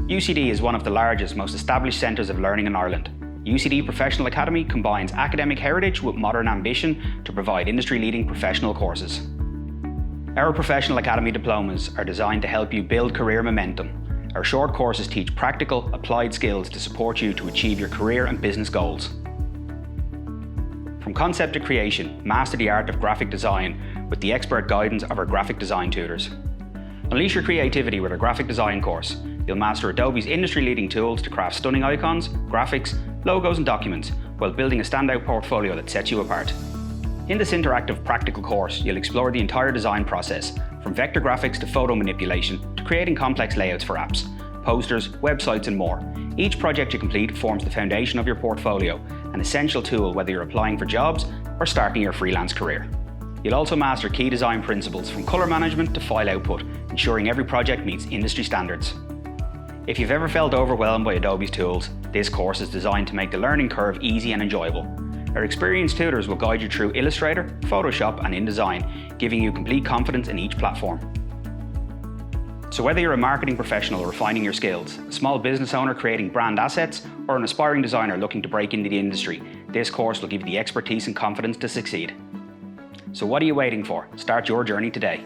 UCD is one of the largest, most established centres of learning in Ireland. UCD Professional Academy combines academic heritage with modern ambition to provide industry-leading professional courses. Our Professional Academy Diplomas are designed to help you build career momentum. Our short courses teach practical, applied skills to support you to achieve your career and business goals. From concept to creation, master the art of graphic design with the expert guidance of our graphic design tutors. Unleash your creativity with our graphic design course. You'll master Adobe's industry-leading tools to craft stunning icons, graphics, logos and documents while building a standout portfolio that sets you apart. In this interactive practical course, you'll explore the entire design process, from vector graphics to photo manipulation to creating complex layouts for apps, posters, websites and more. Each project you complete forms the foundation of your portfolio, an essential tool whether you're applying for jobs or starting your freelance career. You'll also master key design principles from colour management to file output, ensuring every project meets industry standards. If you've ever felt overwhelmed by Adobe's tools, this course is designed to make the learning curve easy and enjoyable. Our experienced tutors will guide you through Illustrator, Photoshop and InDesign, giving you complete confidence in each platform. So whether you're a marketing professional refining your skills, a small business owner creating brand assets, or an aspiring designer looking to break into the industry, this course will give you the expertise and confidence to succeed. So what are you waiting for? Start your journey today.